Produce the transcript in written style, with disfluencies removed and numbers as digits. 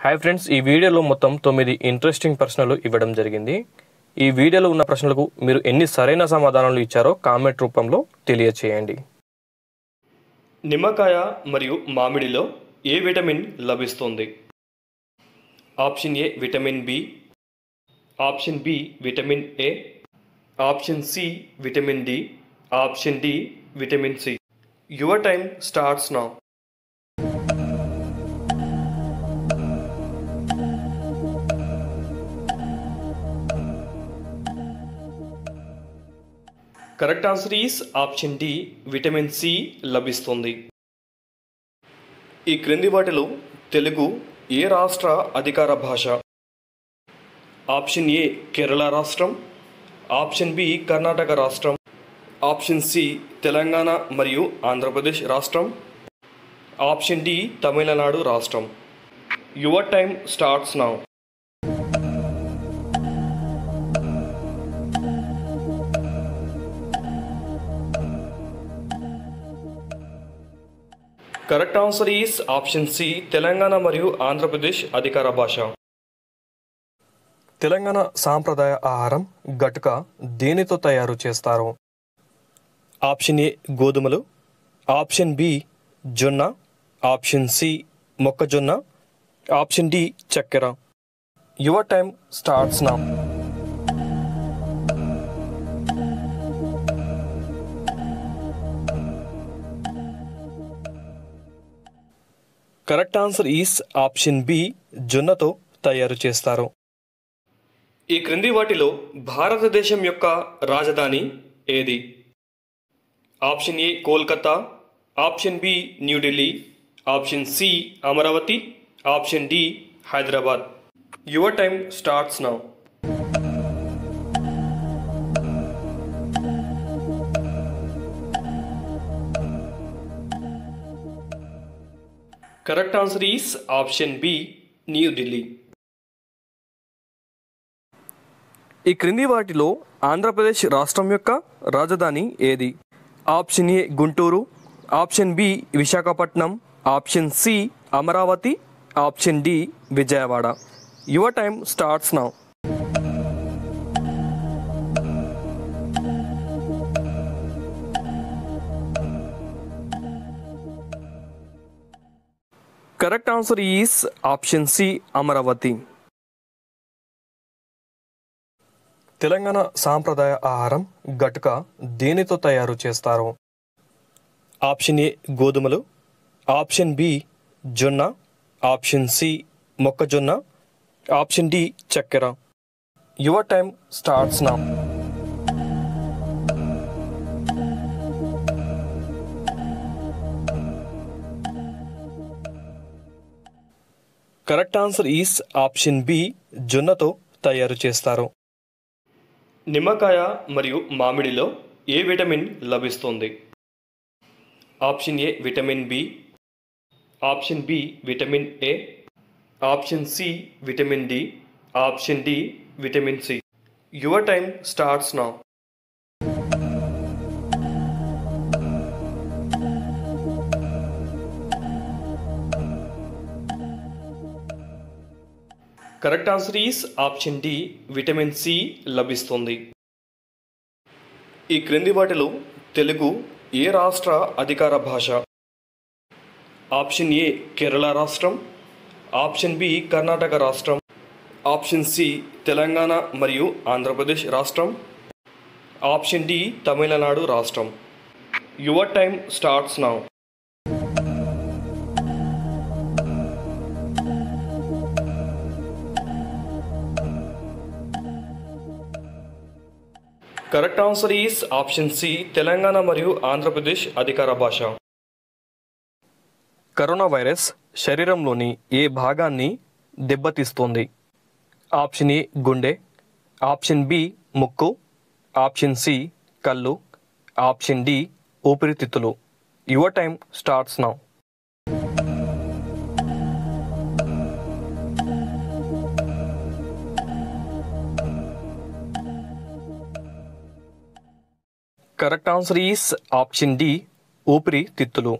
Hi friends, ఈ వీడియోలో మొత్తం 9 ఇంట్రెస్టింగ్ ప్రశ్నలు ఇవ్వడం జరిగింది. ఈ వీడియోలో ఉన్న ప్రశ్నలకు మీరు ఎన్ని సరైన సమాధానాలు ఇచ్చారో కామెంట్ రూపంలో తెలియచేయండి. నిమ్మకాయ మరియు మామిడిలో ఏ విటమిన్ లభిస్తుంది? Option A vitamin B, option B vitamin A, option C vitamin D, option D vitamin C. Your time starts now. Correct answer is option D vitamin C లభిస్తుంది. ఈ క్రింది వాటిలో తెలుగు ఏ రాష్ట్ర అధికార భాష? ఆప్షన్ ఏ కేరళ రాష్ట్రం, ఆప్షన్ బి కర్ణాటక రాష్ట్రం, option C Telangana మరియు ఆంధ్రప్రదేశ్ రాష్ట్రం, ఆప్షన్ డి తమిళనాడు రాష్ట్రం. Your time starts now. Correct answer is option C Telangana మరియు ఆంధ్రప్రదేశ్ అధికార భాష. తెలంగాణ సాంప్రదాయ ఆహారం గటుక దేనితో తయారు చేస్తారు? ఆప్షన్ ఏ గోధుమలు, ఆప్షన్ బి జొన్న, ఆప్షన్ సి మొక్కజొన్న, ఆప్షన్ డి చక్కెర. Your time starts now. Correct answer is option B జొన్నతో తయారు చేస్తారు. ఈ క్రింది వాటిలో భారతదేశం యొక్క రాజధాని ఏది? Option A Kolkata, option B New Delhi, option C Amaravati, option D Hyderabad. Your time starts now. Correct answer is option B New Delhi. ఈ క్రింది వాటిలో ఆంధ్రప్రదేశ్ రాష్ట్రం యొక్క రాజధాని ఏది? Option A Guntur, option B Visakhapatnam, option C Amaravati, option D Vijayawada. Your time starts now. Correct answer is option C Amaravati. Telangana సాంప్రదాయ ఆహారం గటుక దేనితో తయారు చేస్తారు? ఆప్షన్ ఏ గోధుమలు, ఆప్షన్ బి జొన్న, ఆప్షన్ సి మొక్కజొన్న, ఆప్షన్ డి చక్కెర. Your time starts now. Correct answer is option B జొన్నతో తయారు చేస్తారు. నిమ్మకాయ మరియు మామిడిలో ఏ విటమిన్ లభిస్తుంది? Option A vitamin B, option B vitamin A, option C vitamin D, option D vitamin C. Your time starts now. Correct answer is option D vitamin C లభిస్తుంది. ఈ క్రింది వాటిలో తెలుగు ఏ రాష్ట్ర అధికార భాష? ఆప్షన్ ఏ కేరళ రాష్ట్రం, ఆప్షన్ బి కర్ణాటక రాష్ట్రం, option C Telangana మరియు ఆంధ్రప్రదేశ్ రాష్ట్రం, ఆప్షన్ డి తమిళనాడు రాష్ట్రం. Your time starts now. Correct answer is option C Telangana మరియు ఆంధ్రప్రదేశ్ అధికార భాష. కరోనా వైరస్ శరీరంలోని ఏ భాగాన్ని దెబ్బతీస్తుంది? ఆప్షన్ ఏ గుండె, ఆప్షన్ బి ముక్కు, ఆప్షన్ సి కళ్ళు, ఆప్షన్ డి ఊపిరితిత్తులు. Your time starts now. Correct answer is option D ఊపిరితిత్తులు.